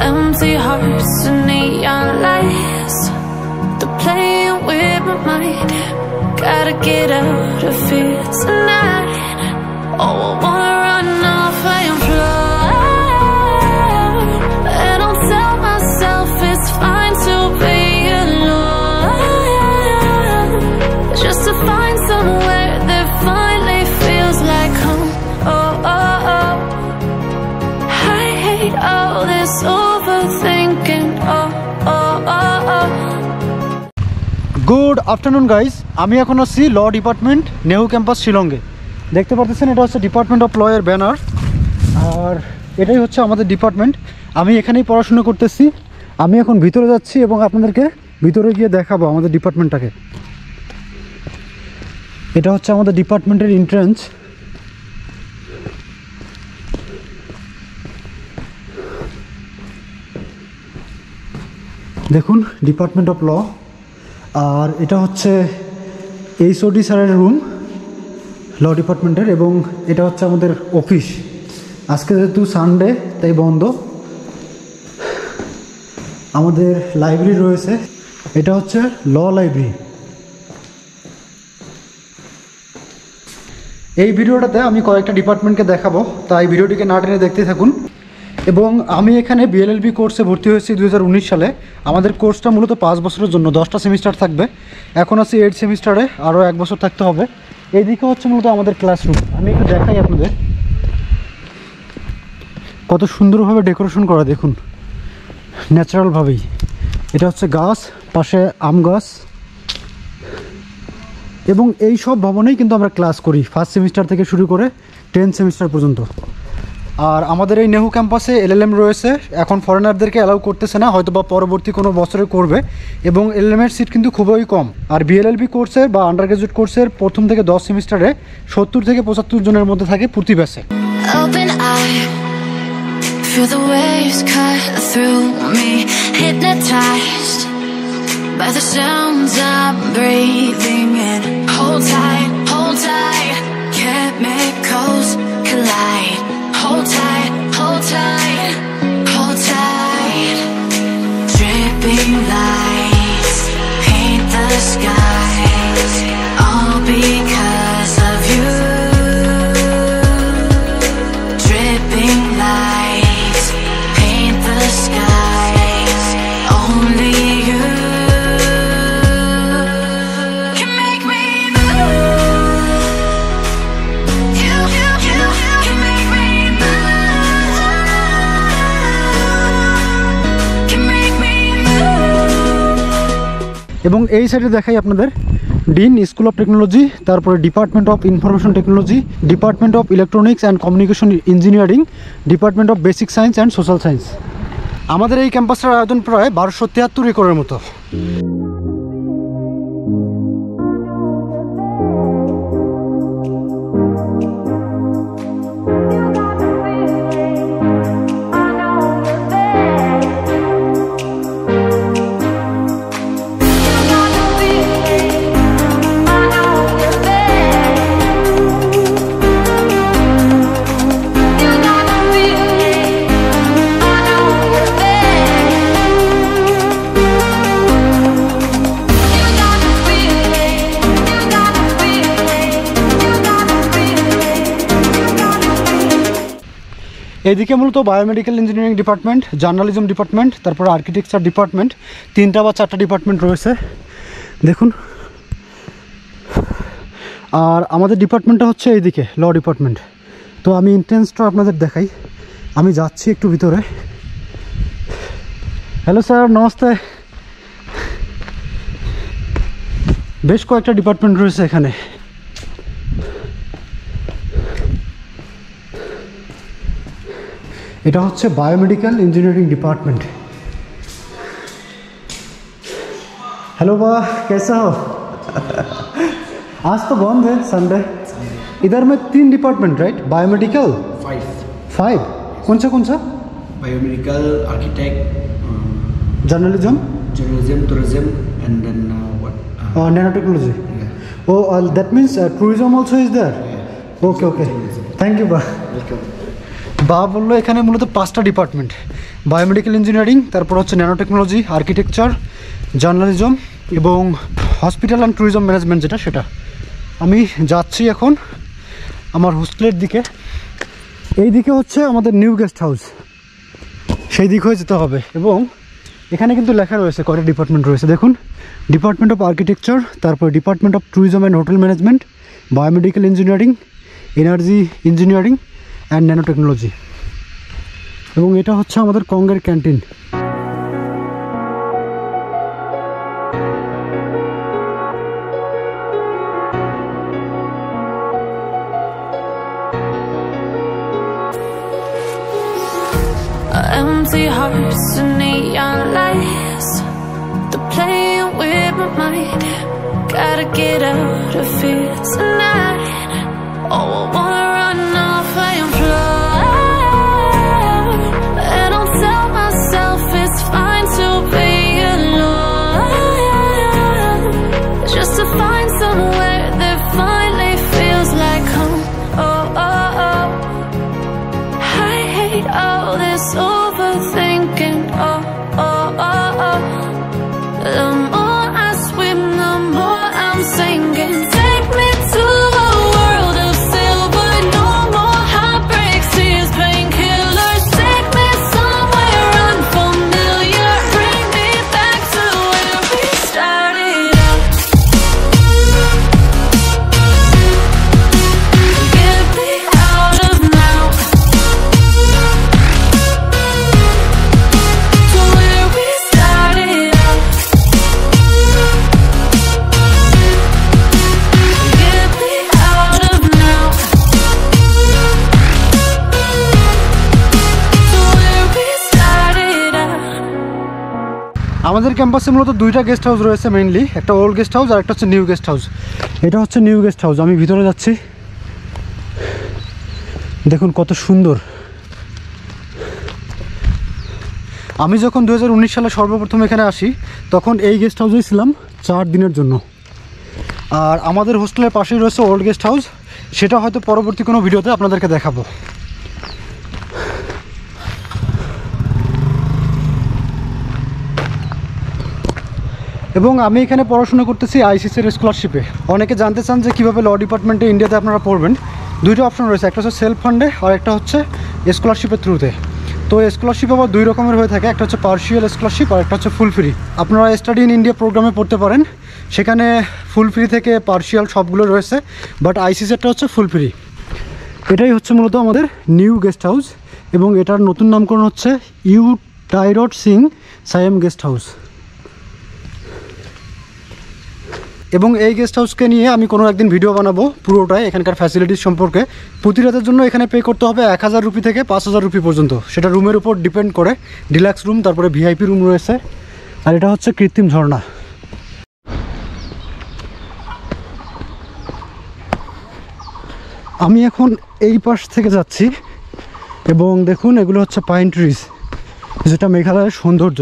empty hearts and neon lights. They're playing with my mind. Gotta get out of here tonight. Oh, I wanna run off and fly. And I'll tell myself it's fine to be alone, just to find somewhere that finally feels like home. Oh, oh, oh. I hate all this overthinking. Oh, oh, oh, oh. Good afternoon guys, আমি এখন আছি ল department নেহু campus শিলংয়ে। দেখতে পাচ্ছেন এটা হচ্ছে department of law এর banner, আর এটাই হচ্ছে আমাদের ডিপার্টমেন্ট। আমি এখানেই পড়াশোনা করতেছি। আমি এখন ভিতরে যাচ্ছি এবং আপনাদেরকে ভিতরে গিয়ে দেখাবো আমাদের ডিপার্টমেন্টটাকে। এটা হচ্ছে আমাদের ডিপার্টমেন্টের এন্ট্রান্স। দেখুন ডিপার্টমেন্ট অফ ল, আর এটা হচ্ছে এইচওডি স্যারের রুম ল ডিপার্টমেন্টের, এবং এটা হচ্ছে আমাদের অফিস। আজকে যেহেতু সানডে তাই বন্ধ। আমাদের লাইব্রেরি রয়েছে, এটা হচ্ছে ল লাইব্রেরি। এই ভিডিওটাতে আমি কয়েকটা ডিপার্টমেন্টকে দেখাবো, তাই ভিডিওটিকে না টেনে দেখতে থাকুন। এবং আমি এখানে বিএলএলবি কোর্সে ভর্তি হয়েছি 2019 সালে। আমাদের কোর্সটা মূলত 5 বছরের জন্য, 10টা সেমিস্টার থাকবে। এখন আছি 8 সেমিস্টারে, আরও 1 বছর থাকতে হবে। এইদিকে হচ্ছে মূলত আমাদের ক্লাসরুম। আমি একটু দেখাই আপনাদের, কত সুন্দরভাবে ডেকোরেশন করা দেখুন, ন্যাচারালভাবেই। এটা হচ্ছে গাছ, পাশে আম গাছ, এবং এই সব ভবনেই কিন্তু আমরা ক্লাস করি, 1st সেমিস্টার থেকে শুরু করে 10 সেমিস্টার পর্যন্ত। আর আমাদের এই নেহু ক্যাম্পাসে এলএলএম রয়েছে। এখন ফরেনারদেরকে অ্যালাউ করতেছে না, হয়তো বা পরবর্তী কোনো বছরে করবে। এবং এলএলএমের সিট কিন্তু খুবই কম। আর বিএলএলবি কোর্সের বা আন্ডার গ্রাজুয়েট কোর্সের প্রথম থেকে 10 সেমিস্টারে 70 থেকে 75 জনের মধ্যে থাকে প্রতি ব্যাচে। Feel the waves cut through me, hypnotized by the sounds I'm breathing in. Hold tight, chemicals collide. Hold tight, hold tight, hold tight. Dripping lights paint the skies, all because of you. Dripping lights paint the skies, only you can make me move. You can make me move. Can make me move. এবং এই সাইডে দেখাই আপনাদের dean school of technology, তারপরে department of information technology, department of electronics and communication engineering, department of basic science and social science. আমাদের এই ক্যাম্পাসের আয়তন প্রায় 1273 একরের মতো। এদিকে মূলত biomedical engineering department, journalism department, তারপর আর্কিটেকচার ডিপার্টমেন্ট, 3টা বা 4টা ডিপার্টমেন্ট রয়েছে দেখুন। আর আমাদের ডিপার্টমেন্টটা হচ্ছে এইদিকে ল ডিপার্টমেন্ট। তো আমি এন্ট্রান্সটা আপনাদের দেখাই। আমি যাচ্ছি একটু ভিতরে। Hello sir, namaste. বেশ কয়েকটা ডিপার্টমেন্ট রয়েছে এখানে। এটা হচ্ছে বায়োমেডিক্যাল ইঞ্জিনিয়াरिंग डिपार्टमेंट। हेलो बा, कैसा हो? आज तो बंद है, संडे। इधर में 3 डिपार्टमेंट राइट? बायोमेडिकल 5 कौन सा? Biomedical, architect, journalism, tourism, and then what? Nanotechnology. Yeah. Oh, that means tourism also is there. Yeah. Okay. Thank you, ba. Welcome. বা বললো এখানে মূলত 5টা ডিপার্টমেন্ট, বায়োমেডিক্যাল ইঞ্জিনিয়ারিং, তারপর হচ্ছে ন্যানো টেকনোলজি, আর্কিটেকচার, জার্নালিজম এবং হসপিটাল অ্যান্ড ট্যুরিজম ম্যানেজমেন্ট যেটা সেটা। আমি যাচ্ছি এখন আমার হোস্টেলের দিকে। এই দিকে হচ্ছে আমাদের নিউ গেস্ট হাউস, সেই দিক হয়ে যেতে হবে। এবং এখানে কিন্তু লেখা রয়েছে কয়টা ডিপার্টমেন্ট রয়েছে দেখুন, ডিপার্টমেন্ট অফ আর্কিটেকচার, তারপর department of tourism and hotel management, biomedical engineering, energy engineering and nano technology. এবং এটা হচ্ছে আমাদের কংগের canteen. Empty hearts and neon lights, they're playing with my mind. Gotta get out of here tonight. Oh, I wanna run off and fly, and I'll tell myself it's fine to be alone, just to find somewhere that finally feels like home. Oh, oh, oh, I hate all this overthinking. Oh, oh, oh, oh, the more I swim, the more I'm sinking. Take me to a world of silver, no more heartbreaks, tears, painkillers. Take me somewhere unfamiliar, bring me back to where we started out. Get me out of now, to where we started out. Get me out of now, to where we started out. আমাদের ক্যাম্পাসে মূলত 2টা guest house রয়েছে mainly, একটা old guest house আর একটা হচ্ছে new guest house. এটা হচ্ছে নিউ গেস্ট হাউস, আমি ভিতরে যাচ্ছি। দেখুন কত সুন্দর। আমি যখন 2019 সালে সর্বপ্রথম এখানে আসি তখন এই গেস্ট হাউসেই ছিলাম 4 দিনের জন্য। আর আমাদের হোস্টেলের পাশেই রয়েছে ওল্ড গেস্ট হাউস, সেটা হয়তো পরবর্তী কোনো ভিডিওতে আপনাদেরকে দেখাবো। এবং আমি এখানে পড়াশোনা করতেছি আইসিসির স্কলারশিপে। অনেকে জানতে চান যে কীভাবে ল ডিপার্টমেন্টে ইন্ডিয়াতে আপনারা পড়বেন। 2টা অপশন রয়েছে, একটা হচ্ছে সেলফ ফান্ডে আর একটা হচ্ছে স্কলারশিপের থ্রুতে। তো স্কলারশিপ আবার 2 রকমের হয়ে থাকে, একটা হচ্ছে পার্শিয়াল স্কলারশিপ আর একটা হচ্ছে ফুল ফ্রি। আপনারা স্টাডি ইন ইন্ডিয়া প্রোগ্রামে পড়তে পারেন, সেখানে ফুল ফ্রি থেকে পার্শিয়াল সবগুলো রয়েছে, বাট আইসিসিটা হচ্ছে ফুল ফ্রি। এটাই হচ্ছে মূলত আমাদের নিউ গেস্ট হাউস এবং এটার নতুন নামকরণ হচ্ছে ইউ টাইরট সিং সায়েম গেস্ট হাউস। এবং এই গেস্ট হাউসকে নিয়ে আমি কোনো একদিন ভিডিও বানাবো পুরোটাই, এখানকার ফ্যাসিলিটিস সম্পর্কে। প্রতি রাতের জন্য এখানে পে করতে হবে 1000 রুপি থেকে 5000 রুপি পর্যন্ত, সেটা রুমের উপর ডিপেন্ড করে। ডিলাক্স রুম, তারপরে ভিআইপি রুম রয়েছে। আর এটা হচ্ছে কৃত্রিম ঝর্ণা। আমি এখন এই পাশ থেকে যাচ্ছি এবং দেখুন এগুলো হচ্ছে পাইন ট্রিজ, যেটা মেঘালয়ের সৌন্দর্য।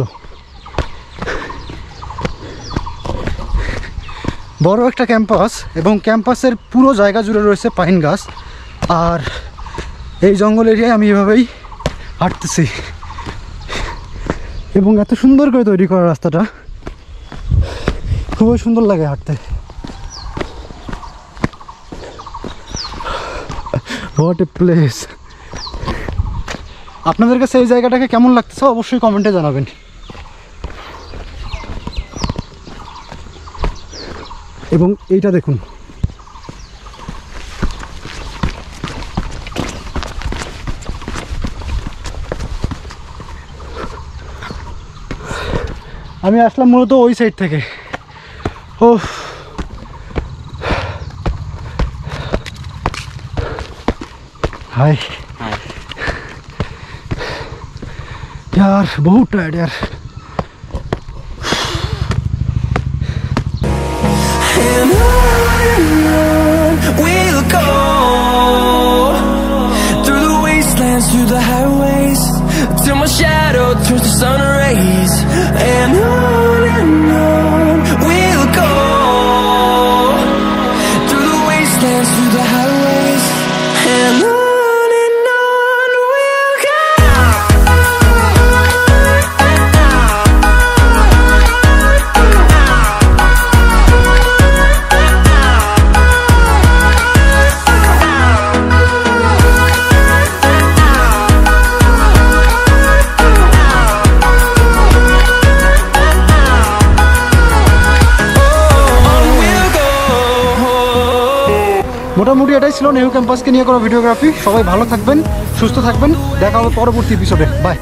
বড় একটা ক্যাম্পাস এবং ক্যাম্পাসের পুরো জায়গা জুড়ে রয়েছে পাইন গাছ। আর এই জঙ্গল এরিয়ায় আমি এভাবেই হাঁটতেছি এবং এত সুন্দর করে তৈরি করা রাস্তাটা, খুবই সুন্দর লাগে হাঁটতে। What a place. আপনাদের কাছে এই জায়গাটাকে কেমন লাগতেছে অবশ্যই কমেন্টে জানাবেন। এবং এইটা দেখুন, আমি আসলাম মূলত ওই সাইড থেকে। ও हाय यार बहुत टायर्ड यार। And on we'll go, through the wastelands, through the highways, till my shadow turns to sun rays. And on we'll go, through the wastelands, through the highways. And on we'll go. মোটামুটি এটাই ছিল নেহু ক্যাম্পাসকে নিয়ে করা videography. সবাই ভালো থাকবেন, সুস্থ থাকবেন, দেখা হবে পরবর্তী এপিসোডে। বাই।